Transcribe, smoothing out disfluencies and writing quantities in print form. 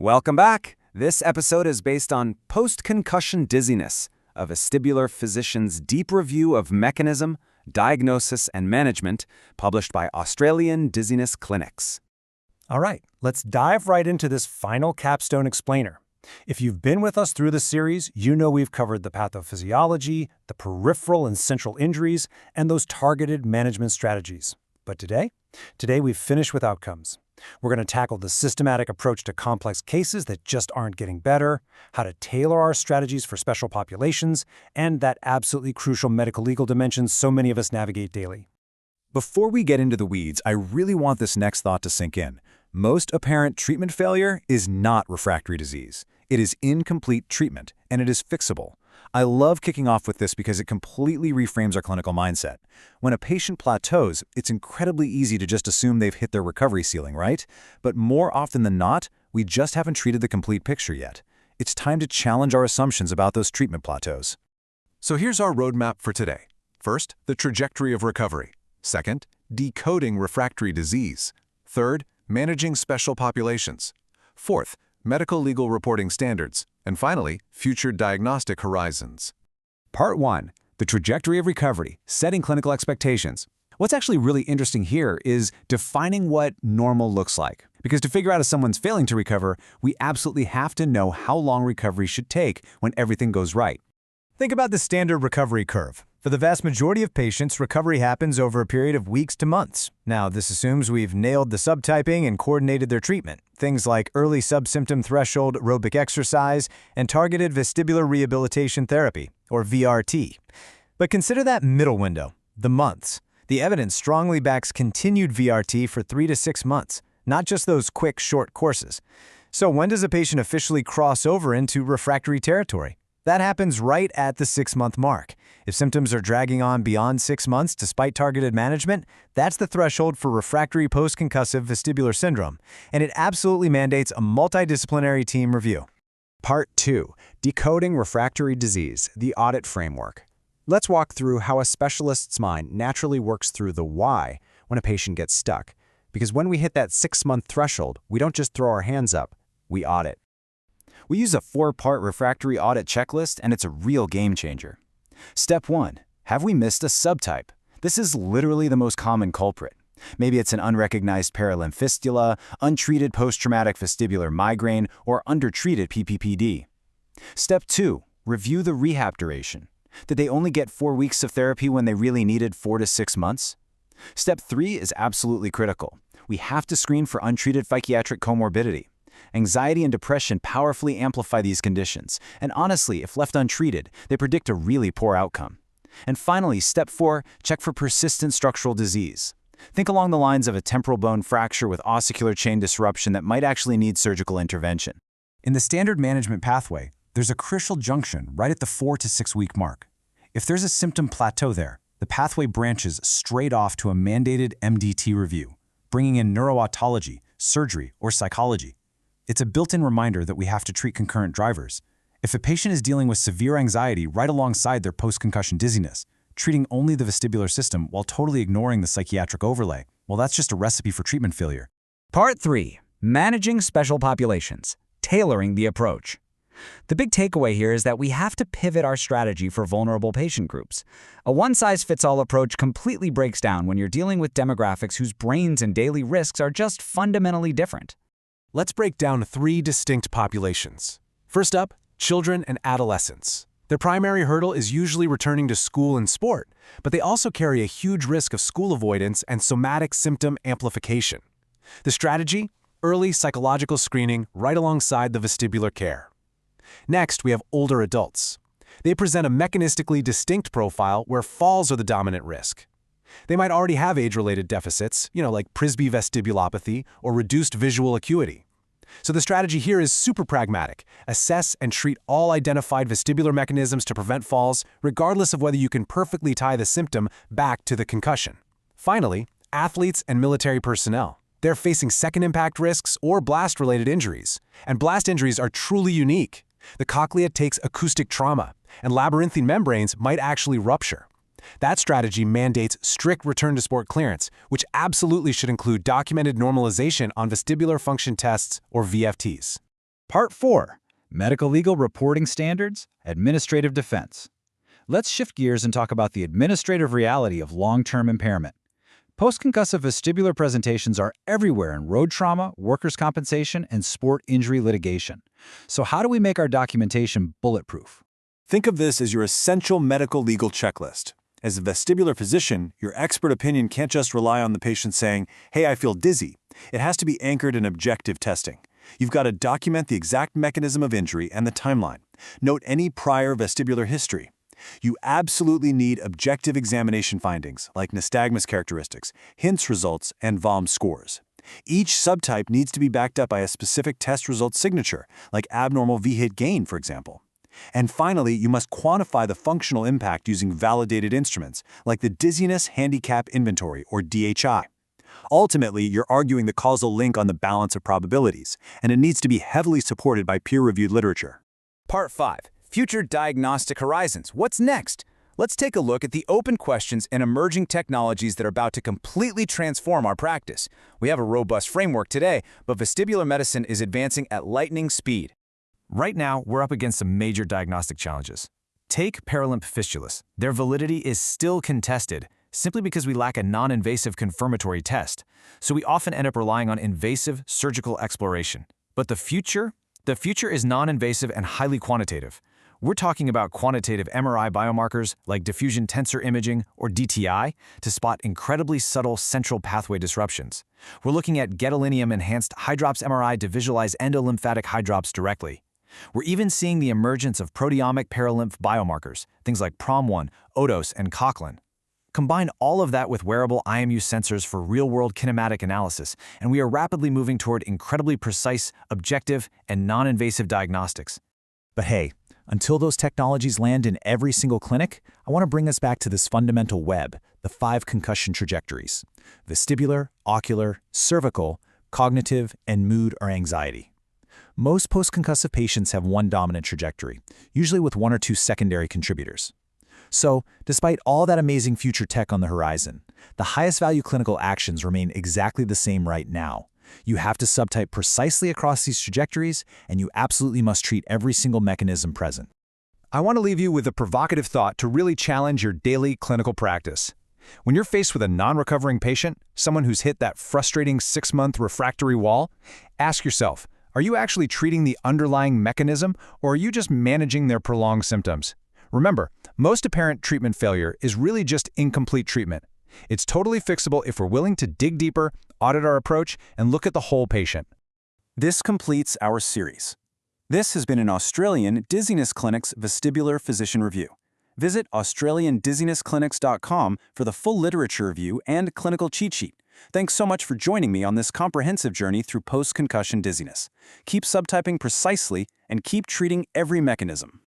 Welcome back. This episode is based on Post-Concussion Dizziness, a vestibular-physician's deep review of mechanism, diagnosis, and management, published by Australian Dizziness Clinics. All right, let's dive right into this final capstone explainer. If you've been with us through the series, you know we've covered the pathophysiology, the peripheral and central injuries, and those targeted management strategies. But today we've finished with outcomes. We're going to tackle the systematic approach to complex cases that just aren't getting better, how to tailor our strategies for special populations, and that absolutely crucial medico-legal dimension so many of us navigate daily. Before we get into the weeds, I really want this next thought to sink in. Most apparent treatment failure is not refractory disease. It is incomplete treatment, and it is fixable. I love kicking off with this because it completely reframes our clinical mindset. When a patient plateaus, it's incredibly easy to just assume they've hit their recovery ceiling, right? But more often than not, we just haven't treated the complete picture yet. It's time to challenge our assumptions about those treatment plateaus. So here's our roadmap for today. First, the trajectory of recovery. Second, decoding refractory disease. Third, managing special populations. Fourth, medico-legal reporting standards. And finally, future diagnostic horizons. Part 1. The trajectory of recovery, setting clinical expectations. What's actually really interesting here is defining what normal looks like. Because to figure out if someone's failing to recover, we absolutely have to know how long recovery should take when everything goes right. Think about the standard recovery curve. For the vast majority of patients, recovery happens over a period of weeks to months. Now, this assumes we've nailed the subtyping and coordinated their treatment. Things like early subsymptom threshold aerobic exercise and targeted vestibular rehabilitation therapy, or VRT. But consider that middle window, the months. The evidence strongly backs continued VRT for 3 to 6 months, not just those quick, short courses. So when does a patient officially cross over into refractory territory? That happens right at the 6-month mark. If symptoms are dragging on beyond 6 months despite targeted management, that's the threshold for refractory post-concussive vestibular syndrome, and it absolutely mandates a multidisciplinary team review. Part 2. Decoding refractory disease, the audit framework. Let's walk through how a specialist's mind naturally works through the why when a patient gets stuck. Because when we hit that 6-month threshold, we don't just throw our hands up, we audit. We use a 4-part refractory audit checklist, and it's a real game changer. Step 1. Have we missed a subtype? This is literally the most common culprit. Maybe it's an unrecognized perilymph fistula, untreated post-traumatic vestibular migraine, or undertreated PPPD. Step 2. Review the rehab duration. Did they only get 4 weeks of therapy when they really needed 4 to 6 months? Step 3 is absolutely critical. We have to screen for untreated psychiatric comorbidity. Anxiety and depression powerfully amplify these conditions, and honestly, if left untreated, they predict a really poor outcome. And finally, step 4, check for persistent structural disease. Think along the lines of a temporal bone fracture with ossicular chain disruption that might actually need surgical intervention. In the standard management pathway, there's a crucial junction right at the 4 to 6 week mark. If there's a symptom plateau there, the pathway branches straight off to a mandated MDT review, bringing in neuro-otology, surgery, or psychology. It's a built-in reminder that we have to treat concurrent drivers. If a patient is dealing with severe anxiety right alongside their post-concussion dizziness, treating only the vestibular system while totally ignoring the psychiatric overlay, well, that's just a recipe for treatment failure. Part 3. Managing special populations. Tailoring the approach. The big takeaway here is that we have to pivot our strategy for vulnerable patient groups. A one-size-fits-all approach completely breaks down when you're dealing with demographics whose brains and daily risks are just fundamentally different. Let's break down 3 distinct populations. First up, children and adolescents. Their primary hurdle is usually returning to school and sport, but they also carry a huge risk of school avoidance and somatic symptom amplification. The strategy? Early psychological screening right alongside the vestibular care. Next, we have older adults. They present a mechanistically distinct profile where falls are the dominant risk. They might already have age-related deficits, like Prisby vestibulopathy or reduced visual acuity. So the strategy here is super pragmatic. Assess and treat all identified vestibular mechanisms to prevent falls, regardless of whether you can perfectly tie the symptom back to the concussion. Finally, athletes and military personnel. They're facing second impact risks or blast-related injuries. And blast injuries are truly unique. The cochlea takes acoustic trauma, and labyrinthine membranes might actually rupture. That strategy mandates strict return to sport clearance, which absolutely should include documented normalization on vestibular function tests or VFTs. Part 4. Medicolegal reporting standards, administrative defense. Let's shift gears and talk about the administrative reality of long-term impairment. Post-concussive vestibular presentations are everywhere in road trauma, workers' compensation, and sport injury litigation. So how do we make our documentation bulletproof? Think of this as your essential medical legal checklist. As a vestibular physician, your expert opinion can't just rely on the patient saying, "Hey, I feel dizzy." It has to be anchored in objective testing. You've got to document the exact mechanism of injury and the timeline. Note any prior vestibular history. You absolutely need objective examination findings, like nystagmus characteristics, Hintz results, and VOM scores. Each subtype needs to be backed up by a specific test result signature, like abnormal V-hit gain, for example. And finally, you must quantify the functional impact using validated instruments, like the Dizziness Handicap Inventory, or DHI. Ultimately, you're arguing the causal link on the balance of probabilities, and it needs to be heavily supported by peer-reviewed literature. Part 5. Future Diagnostic Horizons. What's next? Let's take a look at the open questions and emerging technologies that are about to completely transform our practice. We have a robust framework today, but vestibular medicine is advancing at lightning speed. Right now, we're up against some major diagnostic challenges. Take perilymph fistulas. Their validity is still contested, simply because we lack a non-invasive confirmatory test. So we often end up relying on invasive surgical exploration. But the future is non-invasive and highly quantitative. We're talking about quantitative MRI biomarkers like diffusion tensor imaging, or DTI, to spot incredibly subtle central pathway disruptions. We're looking at gadolinium-enhanced hydrops MRI to visualize endolymphatic hydrops directly. We're even seeing the emergence of proteomic perilymph biomarkers, things like PROM1, ODOS, and Cochlin. Combine all of that with wearable IMU sensors for real-world kinematic analysis, and we are rapidly moving toward incredibly precise, objective, and non-invasive diagnostics. But hey, until those technologies land in every single clinic, I want to bring us back to this fundamental web, the 5 concussion trajectories: vestibular, ocular, cervical, cognitive, and mood or anxiety. Most post-concussive patients have one dominant trajectory, usually with 1 or 2 secondary contributors. So, despite all that amazing future tech on the horizon, the highest value clinical actions remain exactly the same right now. You have to subtype precisely across these trajectories, and you absolutely must treat every single mechanism present. I want to leave you with a provocative thought to really challenge your daily clinical practice. When you're faced with a non-recovering patient, someone who's hit that frustrating 6-month refractory wall, ask yourself, are you actually treating the underlying mechanism, or are you just managing their prolonged symptoms? Remember, most apparent treatment failure is really just incomplete treatment. It's totally fixable if we're willing to dig deeper, audit our approach, and look at the whole patient. This completes our series. This has been an Australian Dizziness Clinics vestibular-physician review. Visit australiandizzinessclinics.com for the full literature review and clinical cheat sheet. Thanks so much for joining me on this comprehensive journey through post-concussion dizziness. Keep subtyping precisely and keep treating every mechanism.